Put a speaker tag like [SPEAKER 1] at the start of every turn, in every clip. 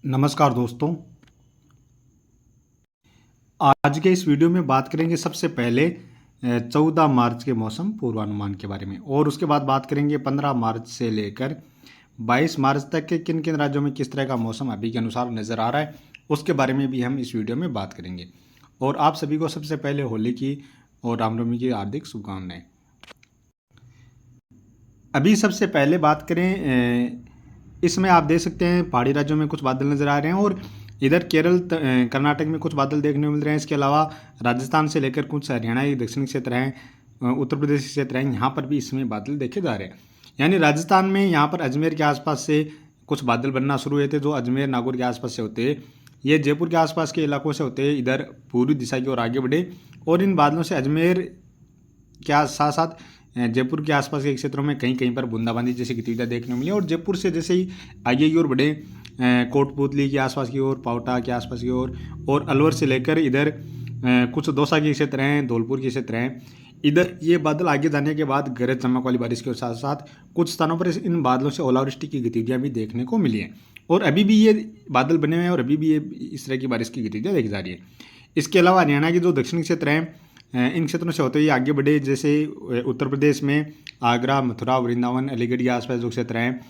[SPEAKER 1] नमस्कार दोस्तों। आज के इस वीडियो में बात करेंगे सबसे पहले 14 मार्च के मौसम पूर्वानुमान के बारे में, और उसके बाद बात करेंगे 15 मार्च से लेकर 22 मार्च तक के किन किन राज्यों में किस तरह का मौसम अभी के अनुसार नज़र आ रहा है, उसके बारे में भी हम इस वीडियो में बात करेंगे। और आप सभी को सबसे पहले होली की और रामनवमी की हार्दिक शुभकामनाएं। अभी सबसे पहले बात करें, इसमें आप देख सकते हैं पहाड़ी राज्यों में कुछ बादल नज़र आ रहे हैं, और इधर केरल कर्नाटक में कुछ बादल देखने को मिल रहे हैं। इसके अलावा राजस्थान से लेकर कुछ हरियाणा के दक्षिणी क्षेत्र हैं, उत्तर प्रदेश के क्षेत्र हैं, यहाँ पर भी इसमें बादल देखे जा रहे हैं। यानी राजस्थान में यहाँ पर अजमेर के आसपास से कुछ बादल बनना शुरू हुए थे, जो अजमेर नागौर के आसपास से होते, ये जयपुर के आसपास के इलाकों से होते इधर पूर्वी दिशा की ओर आगे बढ़े, और इन बादलों से अजमेर के साथ साथ जयपुर के आसपास के क्षेत्रों में कहीं कहीं पर बूंदाबांदी जैसी गतिविधियाँ देखने को मिली। और जयपुर से जैसे ही आगे की ओर बढ़े, कोटपुतली के आसपास की ओर, पावटा के आसपास की ओर, और अलवर से लेकर इधर कुछ दौसा के क्षेत्र हैं, धौलपुर के क्षेत्र हैं, इधर ये बादल आगे जाने के बाद गरज चमक वाली बारिश के साथ साथ कुछ स्थानों पर इन बादलों से ओलावृष्टि की गतिविधियाँ भी देखने को मिली हैं। और अभी भी ये बादल बने हुए हैं, और अभी भी ये इस तरह की बारिश की गतिविधियाँ देखी जा रही है। इसके अलावा हरियाणा के जो दक्षिणी क्षेत्र हैं, इन क्षेत्रों से होते हुए आगे बढ़े, जैसे उत्तर प्रदेश में आगरा, मथुरा, वृंदावन, अलीगढ़ के आसपास जो क्षेत्र हैं,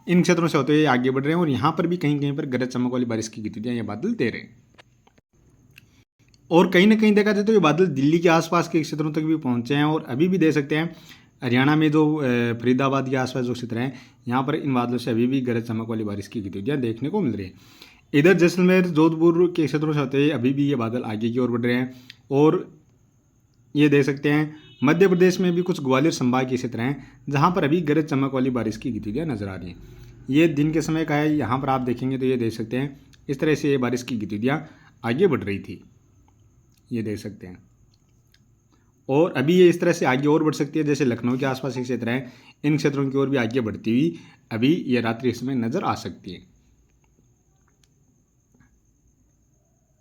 [SPEAKER 1] इन क्षेत्रों से होते हुए आगे बढ़ रहे हैं, और यहाँ पर भी कहीं कहीं पर गरज चमक वाली बारिश की गतिविधियाँ ये बादल दे रहे हैं। और कहीं ना कहीं देखा जाए तो ये बादल दिल्ली के आसपास के क्षेत्रों तक भी पहुँचे हैं, और अभी भी दे सकते हैं हरियाणा में जो फरीदाबाद के आसपास जो क्षेत्र हैं, यहाँ पर इन बादलों से अभी भी गरज चमक वाली बारिश की गतिविधियाँ देखने को मिल रही है। इधर जैसलमेर, जोधपुर के क्षेत्रों से होते हुए अभी भी ये बादल आगे की ओर बढ़ रहे हैं, और ये देख सकते हैं मध्य प्रदेश में भी कुछ ग्वालियर संभाग के क्षेत्र हैं, जहाँ पर अभी गरज चमक वाली बारिश की गतिविधियाँ नजर आ रही हैं। ये दिन के समय का है, यहाँ पर आप देखेंगे तो ये देख सकते हैं इस तरह से ये बारिश की गतिविधियाँ आगे बढ़ रही थी, ये देख सकते हैं। और अभी ये इस तरह से आगे और बढ़ सकती है, जैसे लखनऊ के आसपास के क्षेत्र हैं, इन क्षेत्रों की ओर भी आगे बढ़ती हुई अभी ये रात्रि इस समय नजर आ सकती है।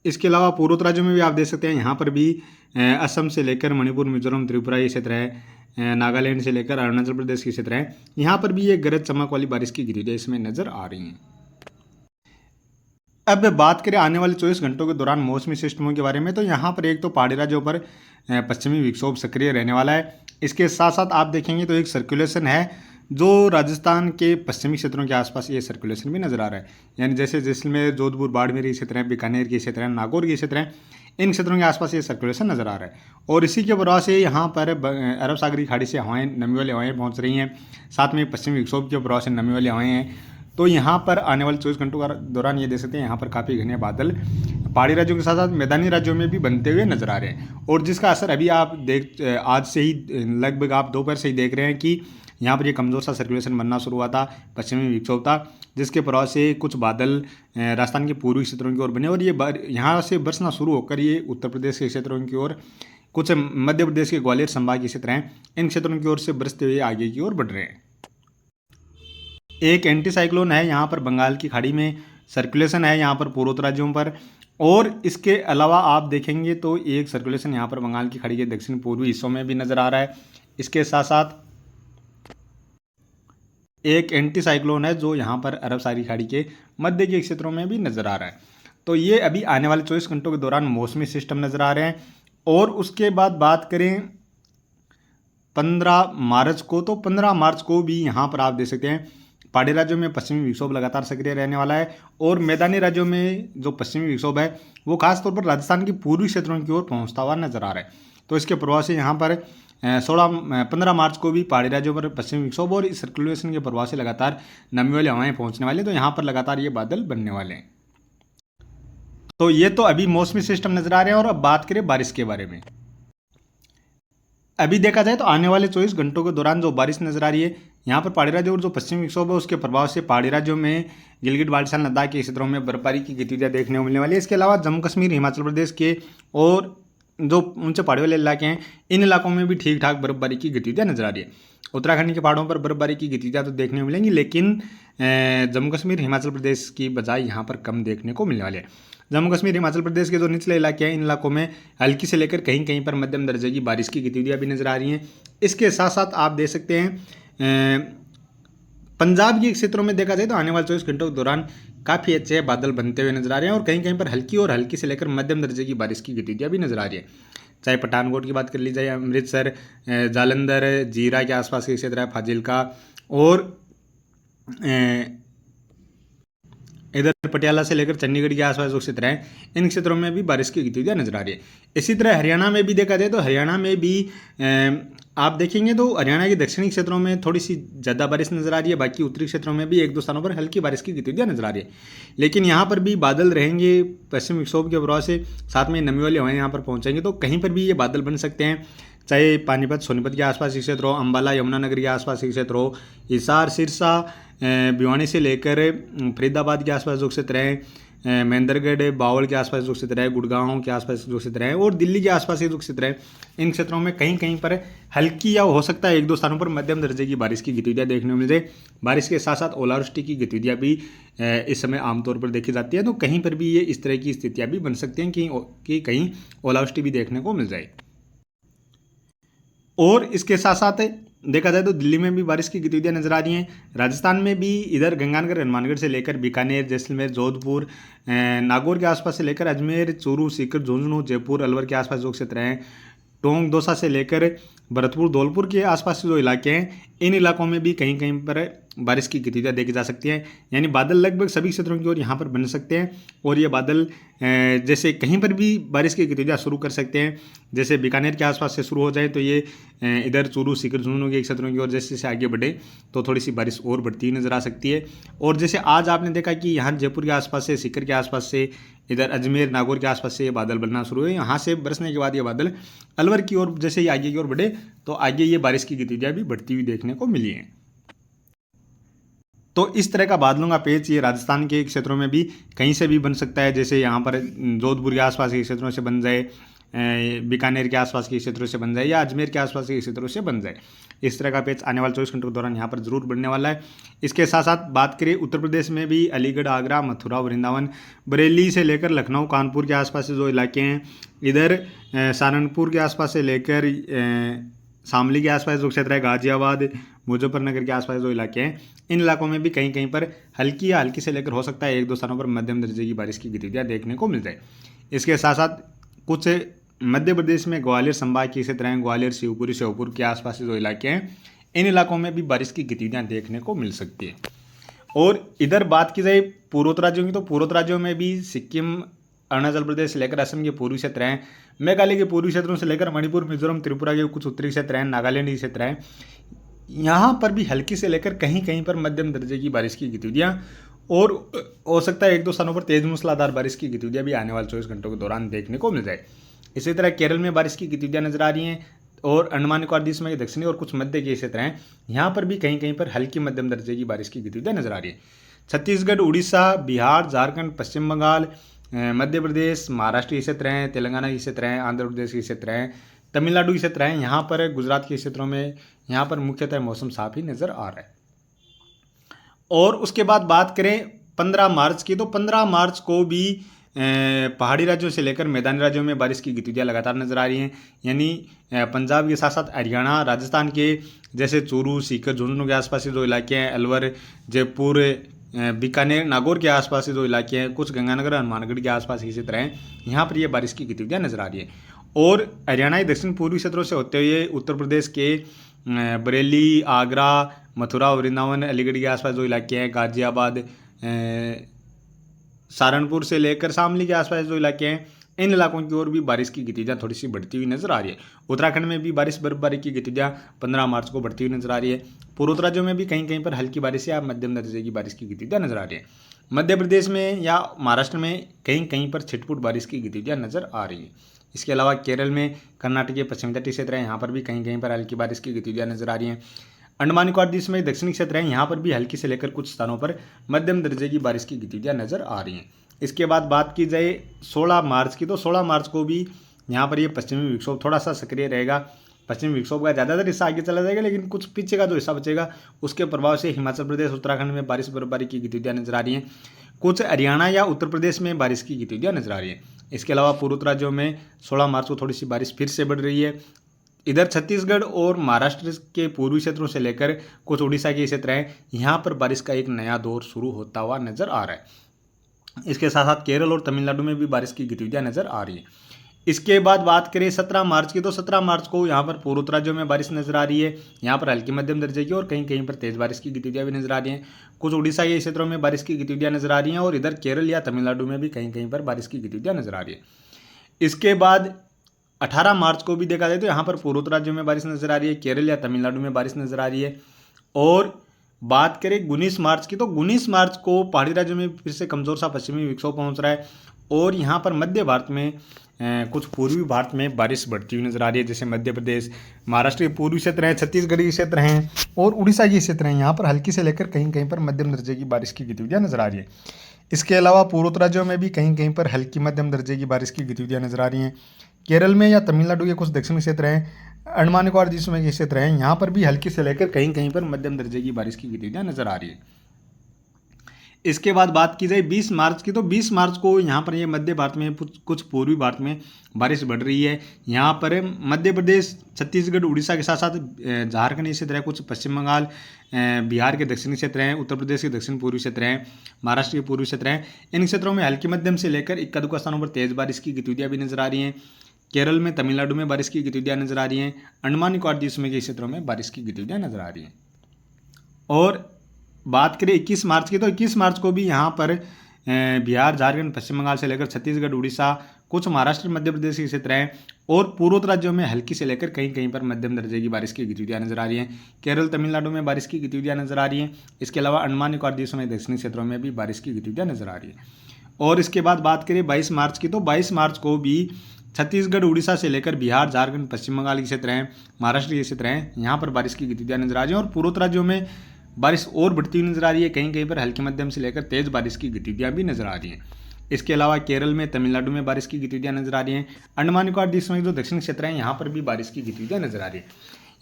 [SPEAKER 1] इसके अलावा पूर्वोत्तर राज्यों में भी आप देख सकते हैं, यहाँ पर भी असम से लेकर मणिपुर, मिजोरम, त्रिपुरा ये क्षेत्र है, नागालैंड से लेकर अरुणाचल प्रदेश के क्षेत्र हैं, यहाँ पर भी ये गरज चमक वाली बारिश की गतिविधियाँ इसमें नजर आ रही हैं। अब बात करें आने वाले 24 घंटों के दौरान मौसमी सिस्टमों के बारे में, तो यहाँ पर एक तो पहाड़ी राज्यों पर पश्चिमी विक्षोभ सक्रिय रहने वाला है। इसके साथ साथ आप देखेंगे तो एक सर्कुलेशन है, जो राजस्थान के पश्चिमी क्षेत्रों के आसपास ये सर्कुलेशन भी नजर आ रहा है। यानी जैसे जैसलमेर, जोधपुर, बाड़मेर के क्षेत्र हैं, बीकानेर के क्षेत्र हैं, नागौर के क्षेत्र हैं, इन क्षेत्रों के आसपास ये सर्कुलेशन नजर आ रहा है। और इसी के प्रभाव से यहाँ पर अरब सागर की खाड़ी से हवाएं, नमी वाली हवाएं पहुँच रही हैं, साथ में पश्चिमी विक्षोभ के प्रभाव से नमी वाली हवाएं हैं। तो यहाँ पर आने वाले 24 घंटों के दौरान ये देख सकते हैं, यहाँ पर काफ़ी घने बादल पहाड़ी राज्यों के साथ साथ मैदानी राज्यों में भी बनते हुए नजर आ रहे हैं। और जिसका असर अभी आप आज से ही लगभग आप दोपहर से ही देख रहे हैं कि यहाँ पर ये कमज़ोर सा सर्कुलेशन बनना शुरू हुआ था, पश्चिमी विक्षोभ था, जिसके प्रभाव से कुछ बादल राजस्थान के पूर्वी क्षेत्रों की ओर बने, और ये यहाँ से बरसना शुरू होकर ये उत्तर प्रदेश के क्षेत्रों की ओर, कुछ मध्य प्रदेश के ग्वालियर संभाग के क्षेत्र हैं, इन क्षेत्रों की ओर से बरसते हुए आगे की ओर बढ़ रहे हैं। एक एंटी साइक्लोन है यहाँ पर बंगाल की खाड़ी में, सर्कुलेशन है यहाँ पर पूर्वोत्तर राज्यों पर, और इसके अलावा आप देखेंगे तो एक सर्कुलेशन यहाँ पर बंगाल की खाड़ी के दक्षिण पूर्वी हिस्सों में भी नज़र आ रहा है। इसके साथ साथ एक एंटी साइक्लोन है जो यहाँ पर अरब सागरी खाड़ी के मध्य के क्षेत्रों में भी नज़र आ रहा है। तो ये अभी आने वाले 24 घंटों के दौरान मौसमी सिस्टम नज़र आ रहे हैं। और उसके बाद बात करें 15 मार्च को, तो 15 मार्च को भी यहाँ पर आप देख सकते हैं पहाड़ी राज्यों में पश्चिमी विक्षोभ लगातार सक्रिय रहने वाला है, और मैदानी राज्यों में जो पश्चिमी विक्षोभ है वो खासतौर पर राजस्थान के पूर्वी क्षेत्रों की ओर पहुँचता हुआ नजर आ रहा है। तो इसके प्रभाव से यहाँ पर 15 मार्च को भी पहाड़ी राज्यों पर पश्चिमी विक्षोभ और इस सर्कुलेशन के प्रभाव से लगातार नमी वाली हवाएं पहुँचने वाली, तो यहाँ पर लगातार ये बादल बनने वाले हैं। तो ये तो अभी मौसमी सिस्टम नजर आ रहे हैं। और अब बात करें बारिश के बारे में, अभी देखा जाए तो आने वाले 24 घंटों के दौरान जो बारिश नजर आ रही है, यहाँ पर पहाड़ी राज्यों और जो पश्चिमी विक्षोभ है उसके प्रभाव से पहाड़ी राज्यों में गिलगित बाल्टिस्तान, लद्दाख के क्षेत्रों में बर्फबारी की गतिविधियाँ देखने को मिलने वाली है। इसके अलावा जम्मू कश्मीर, हिमाचल प्रदेश के और जो ऊंचे पहाड़ी वाले इलाके हैं, इन इलाकों में भी ठीक ठाक बर्फबारी की गतिविधियाँ नजर आ रही है। उत्तराखंड के पहाड़ों पर बर्फबारी की गतिविधियाँ तो देखने को मिलेंगी, लेकिन जम्मू कश्मीर, हिमाचल प्रदेश की बजाय यहाँ पर कम देखने को मिलने वाले हैं। जम्मू कश्मीर, हिमाचल प्रदेश के जो निचले इलाके हैं, इन इलाकों में हल्की से लेकर कहीं कहीं पर मध्यम दर्जे की बारिश की गतिविधियाँ भी नजर आ रही हैं। इसके साथ साथ आप देख सकते हैं पंजाब के क्षेत्रों में देखा जाए तो आने वाले 24 घंटों के दौरान काफ़ी अच्छे बादल बनते हुए नजर आ रहे हैं और कहीं कहीं पर हल्की और हल्की से लेकर मध्यम दर्जे की बारिश की गतिविधियां भी नजर आ रही है। चाहे पठानकोट की बात कर ली जाए, अमृतसर, जालंधर, जीरा के आसपास के क्षेत्र है, फाजिलका और इधर पटियाला से लेकर चंडीगढ़ के आसपास जो क्षेत्र हैं, इन क्षेत्रों में भी बारिश की गतिविधियां नजर आ रही है। इसी तरह हरियाणा में भी देखा जाए तो हरियाणा में भी आप देखेंगे तो हरियाणा के दक्षिणी क्षेत्रों में थोड़ी सी ज़्यादा बारिश नजर आ रही है, बाकी उत्तरी क्षेत्रों में भी एक दो स्थानों पर हल्की बारिश की गतिविधियां नजर आ रही है। लेकिन यहाँ पर भी बादल रहेंगे पश्चिम विक्षोभ के प्रभाव से, साथ में नमी वाली हवाएं यहाँ पर पहुँचेंगी तो कहीं पर भी ये बादल बन सकते हैं। चाहे पानीपत सोनीपत के आसपास के क्षेत्र हो, अम्बाला यमुनानगर के आसपास के क्षेत्र हो, हिसार सिरसा भिवानी से लेकर फरीदाबाद के आसपास जो क्षेत्र हैं, महेंद्रगढ़ बावल के आसपास जो क्षेत्र है, गुड़गांव के आसपास जो क्षेत्र है और दिल्ली के आसपास के जो क्षेत्र है, इन क्षेत्रों में कहीं कहीं पर हल्की या हो सकता है एक दो स्थानों पर मध्यम दर्जे की बारिश की गतिविधियां देखने को मिल जाए। बारिश के साथ साथ ओलावृष्टि की गतिविधियां भी इस समय आमतौर पर देखी जाती है, तो कहीं पर भी ये इस तरह की स्थितियां भी बन सकती हैं कि कहीं ओलावृष्टि भी देखने को मिल जाए। और इसके साथ साथ देखा जाए तो दिल्ली में भी बारिश की गतिविधियां नजर आ रही हैं। राजस्थान में भी इधर गंगानगर हनुमानगढ़ से लेकर बीकानेर, जैसलमेर, जोधपुर, नागौर के आसपास से लेकर अजमेर, चूरू, सीकर, झुंझुनू, जयपुर, अलवर के आसपास जो क्षेत्र हैं, टोंक, दौसा से लेकर भरतपुर, धौलपुर के आसपास जो इलाके हैं, इन इलाकों में भी कहीं कहीं पर बारिश की गतिविधियां देखी जा सकती हैं। यानी बादल लगभग सभी क्षेत्रों की ओर यहाँ पर बन सकते हैं और ये बादल जैसे कहीं पर भी बारिश की गतिविधियां शुरू कर सकते हैं। जैसे बीकानेर के आसपास से शुरू हो जाए तो ये इधर चूरू, सीकर, झुंझुनू के क्षेत्रों की ओर जैसे जैसे आगे बढ़े तो थोड़ी सी बारिश और बढ़ती नजर आ सकती है। और जैसे आज आपने देखा कि यहाँ जयपुर के आसपास से, सीकर के आसपास से, इधर अजमेर, नागौर के आसपास से ये बादल बनना शुरू हुए। यहाँ से बरसने के बाद ये बादल अलवर की ओर जैसे ही आगे की ओर बढ़े तो आगे ये बारिश की गतिविधियां भी बढ़ती हुई देखने को मिली हैं। तो इस तरह का बादलों का पेच ये राजस्थान के क्षेत्रों में भी कहीं से भी बन सकता है। जैसे यहाँ पर जोधपुर के आसपास के क्षेत्रों से बन जाए, बीकानेर के आसपास के क्षेत्रों से बन जाए या अजमेर के आसपास के क्षेत्रों से बन जाए। इस तरह का पेच आने वाले 24 घंटों के दौरान यहाँ पर जरूर बढ़ने वाला है। इसके साथ साथ बात करें उत्तर प्रदेश में भी अलीगढ़, आगरा, मथुरा, वृंदावन, बरेली से लेकर लखनऊ, कानपुर के आसपास से जो इलाके हैं, इधर सहारनपुर के आसपास से लेकर शामली के आसपास जो क्षेत्र है, गाजियाबाद, मुजफ्फरनगर के आसपास जो इलाके हैं, इन इलाकों में भी कहीं कहीं पर हल्की या हल्की से लेकर हो सकता है एक दो स्थानों पर मध्यम दर्जे की बारिश की गतिविधियां देखने को मिल जाए। इसके साथ साथ कुछ मध्य प्रदेश में ग्वालियर संभाग के क्षेत्र हैं, ग्वालियर, शिवपुरी, श्योपुर के आसपास जो इलाके हैं, इन इलाकों में भी बारिश की गतिविधियां देखने को मिल सकती है। और इधर बात की जाए पूर्वोत्तर राज्यों की तो पूर्वोत्तर राज्यों में भी सिक्किम, अरुणाचल प्रदेश से लेकर असम के पूर्वी क्षेत्र हैं, मेघालय के पूर्वी क्षेत्रों से लेकर मणिपुर, मिजोरम, त्रिपुरा के कुछ उत्तरी क्षेत्र हैं, नागालैंड के क्षेत्र हैं, यहाँ पर भी हल्की से लेकर कहीं कहीं पर मध्यम दर्जे की बारिश की गतिविधियां और हो सकता है एक दो स्थानों पर तेज मूसलाधार बारिश की गतिविधियां भी आने वाले 24 घंटों के दौरान देखने को मिल जाए। इसी तरह केरल में बारिश की गतिविधियां नजर आ रही हैं और अंडमान निकोबार द्वीप समूह के दक्षिणी और कुछ मध्य के क्षेत्र हैं, यहाँ पर भी कहीं कहीं पर हल्की मध्यम दर्जे की बारिश की गतिविधियां नजर आ रही है। छत्तीसगढ़, उड़ीसा, बिहार, झारखंड, पश्चिम बंगाल, मध्य प्रदेश, महाराष्ट्र के क्षेत्र हैं, तेलंगाना के क्षेत्र हैं, आंध्र प्रदेश के क्षेत्र हैं, तमिलनाडु के क्षेत्र हैं, यहाँ पर गुजरात के क्षेत्रों में यहाँ पर मुख्यतः मौसम साफ ही नजर आ रहा है। और उसके बाद बात करें 15 मार्च की तो 15 मार्च को भी पहाड़ी राज्यों से लेकर मैदानी राज्यों में बारिश की गतिविधियां लगातार नजर आ रही हैं। यानी पंजाब के साथ साथ हरियाणा, राजस्थान के जैसे चूरू, सीकर, झुंझुनू के आसपास के जो इलाके हैं, अलवर, जयपुर, बीकानेर, नागौर के आसपास से जो इलाके हैं, कुछ गंगानगर, हनुमानगढ़ के आसपास के क्षेत्र हैं, यहाँ पर ये बारिश की गतिविधियां नजर आ रही है। और हरियाणा के दक्षिण पूर्वी क्षेत्रों से होते हुए उत्तर प्रदेश के बरेली, आगरा, मथुरा, वृंदावन, अलीगढ़ के आसपास जो इलाके हैं, गाजियाबाद, सहारनपुर से लेकर शामली के आसपास जो इलाके हैं, इन इलाकों की ओर भी बारिश की गतिविधियां थोड़ी सी बढ़ती हुई नजर आ रही है। उत्तराखंड में भी बारिश बर्फबारी की गतिविधियां 15 मार्च को बढ़ती हुई नजर आ रही है। पूर्वोत्तर राज्यों में भी कहीं कहीं पर हल्की बारिश या मध्यम दर्जे की बारिश की गतिविधियां नजर आ रही है। मध्य प्रदेश में या महाराष्ट्र में कहीं कहीं पर छिटपुट बारिश की गतिविधियां नजर आ रही है। इसके अलावा केरल में, कर्नाटक के पश्चिमी तटीय क्षेत्र है, यहाँ पर भी कहीं कहीं पर हल्की बारिश की गतिविधियां नजर आ रही हैं। अंडमान निकोबार द्वीप समूह के दक्षिणी क्षेत्र हैं, यहाँ पर भी हल्की से लेकर कुछ स्थानों पर मध्यम दर्जे की बारिश की गतिविधियां नजर आ रही हैं। इसके बाद बात की जाए 16 मार्च की तो 16 मार्च को भी यहाँ पर ये पश्चिमी विक्षोभ थोड़ा सा सक्रिय रहेगा। पश्चिमी विक्षोभ का ज़्यादातर हिस्सा आगे चला जाएगा, लेकिन कुछ पीछे का जो हिस्सा बचेगा उसके प्रभाव से हिमाचल प्रदेश, उत्तराखंड में बारिश बर्फबारी की गतिविधियां नजर आ रही हैं। कुछ हरियाणा या उत्तर प्रदेश में बारिश की गतिविधियां नजर आ रही है। इसके अलावा पूर्वोत्तर राज्यों में 16 मार्च को थोड़ी सी बारिश फिर से बढ़ रही है। इधर छत्तीसगढ़ और महाराष्ट्र के पूर्वी क्षेत्रों से लेकर कुछ उड़ीसा के क्षेत्र हैं, यहाँ पर बारिश का एक नया दौर शुरू होता हुआ नजर आ रहा है। इसके साथ साथ केरल और तमिलनाडु में भी बारिश की गतिविधियां नजर आ रही है। इसके बाद बात करें 17 मार्च की, तो 17 मार्च को यहाँ पर पूर्वोत्तर राज्यों में बारिश नजर आ रही है। यहाँ पर हल्की मध्यम दर्जे की और कहीं कहीं पर तेज बारिश की गतिविधियां भी नजर आ रही हैं। कुछ उड़ीसा के क्षेत्रों में बारिश की गतिविधियां नजर आ रही हैं और इधर केरल या तमिलनाडु में भी कहीं कहीं पर बारिश की गतिविधियां नजर आ रही है। इसके बाद 18 मार्च को भी देखा जाए तो यहाँ पर पूर्वोत्तर राज्यों में बारिश नजर आ रही है, केरल या तमिलनाडु में बारिश नजर आ रही है। और बात करें 19 मार्च की, तो 19 मार्च को पहाड़ी राज्यों में फिर से कमजोर सा पश्चिमी विक्षोभ पहुंच रहा है और यहाँ पर मध्य भारत में कुछ पूर्वी भारत में बारिश बढ़ती हुई नजर आ रही है, जैसे मध्य प्रदेश, महाराष्ट्र के पूर्वी क्षेत्र हैं, छत्तीसगढ़ के क्षेत्र हैं और उड़ीसा के क्षेत्र हैं। यहाँ पर हल्की से लेकर कहीं कहीं पर मध्यम दर्जे की बारिश की गतिविधियां नजर आ रही है। इसके अलावा पूर्वोत्तर राज्यों में भी कहीं कहीं पर हल्की मध्यम दर्जे की बारिश की गतिविधियां नजर आ रही हैं। केरल में या तमिलनाडु के कुछ दक्षिणी क्षेत्र हैं, अंडमान निकोबार द्वीप समूह के क्षेत्र हैं, यहाँ पर भी हल्की से लेकर कहीं कहीं पर मध्यम दर्जे की बारिश की गतिविधियां नजर आ रही है। इसके बाद बात की जाए 20 मार्च की, तो 20 मार्च को यहाँ पर ये मध्य भारत में कुछ पूर्वी भारत में बारिश बढ़ रही है। यहाँ पर मध्य प्रदेश, छत्तीसगढ़, उड़ीसा के साथ साथ झारखंड के क्षेत्र है, कुछ पश्चिम बंगाल, बिहार के दक्षिणी क्षेत्र हैं, उत्तर प्रदेश के दक्षिण पूर्वी क्षेत्र हैं, महाराष्ट्र के पूर्वी क्षेत्र हैं। इन क्षेत्रों में हल्की मध्यम से लेकर इक्का दुक्का स्थानों पर तेज बारिश की गतिविधियां भी नजर आ रही हैं। केरल में, तमिलनाडु में बारिश की गतिविधियां नजर आ रही हैं। अंडमान निकोबार द्वीप समूह के क्षेत्रों में बारिश की गतिविधियां नजर आ रही हैं। और बात करें 21 मार्च की, तो 21 मार्च को भी यहाँ पर बिहार, झारखंड, पश्चिम बंगाल से लेकर छत्तीसगढ़, उड़ीसा, कुछ महाराष्ट्र, मध्य प्रदेश के क्षेत्र हैं और पूर्वोत्तर राज्यों में हल्की से लेकर कहीं कहीं पर मध्यम दर्जे की बारिश की गतिविधियां नजर आ रही हैं। केरल, तमिलनाडु में बारिश की गतिविधियां नजर आ रही हैं। इसके अलावा अंडमान निकोबार द्वीप समूह दक्षिणी क्षेत्रों में भी बारिश की गतिविधियां नजर आ रही है। और इसके बाद बात करें 22 मार्च की, तो 22 मार्च को भी छत्तीसगढ़, उड़ीसा से लेकर बिहार, झारखंड, पश्चिम बंगाल के क्षेत्र हैं, महाराष्ट्र के क्षेत्र हैं, यहाँ पर बारिश की गतिविधियां नजर आ रही हैं। और पूर्वोत्तर राज्यों में बारिश और बढ़ती हुई नजर आ रही है, कहीं कहीं पर हल्की मध्यम से लेकर तेज बारिश की गतिविधियां भी नजर आ रही हैं। इसके अलावा केरल में, तमिलनाडु में बारिश की गतिविधियां नजर आ रही हैं। अंडमान निकोबार द्वीप समूह जो दक्षिण क्षेत्र हैं, यहाँ पर भी बारिश की गतिविधियां नजर आ रही है।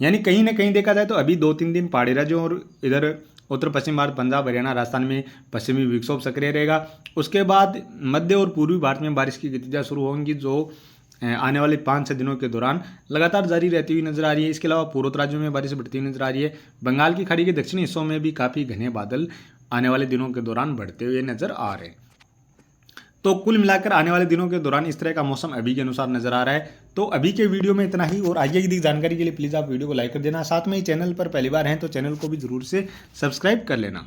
[SPEAKER 1] यानी कहीं ना कहीं देखा जाए तो अभी 2-3 दिन पहाड़ी राज्यों और इधर उत्तर पश्चिम भारत, पंजाब, हरियाणा, राजस्थान में पश्चिमी विक्षोभ सक्रिय रहेगा। उसके बाद मध्य और पूर्वी भारत में बारिश की गतिविधियां शुरू होंगी, जो आने वाले 5-6 दिनों के दौरान लगातार जारी रहती हुई नजर आ रही है। इसके अलावा पूर्वोत्तर राज्यों में बारिश बढ़ती हुई नजर आ रही है। बंगाल की खाड़ी के दक्षिणी हिस्सों में भी काफ़ी घने बादल आने वाले दिनों के दौरान बढ़ते हुए नजर आ रहे हैं। तो कुल मिलाकर आने वाले दिनों के दौरान इस तरह का मौसम अभी के अनुसार नजर आ रहा है। तो अभी के वीडियो में इतना ही और आगे की जानकारी के लिए प्लीज़ आप वीडियो को लाइक कर देना। साथ में ही चैनल पर पहली बार हैं तो चैनल को भी जरूर से सब्सक्राइब कर लेना।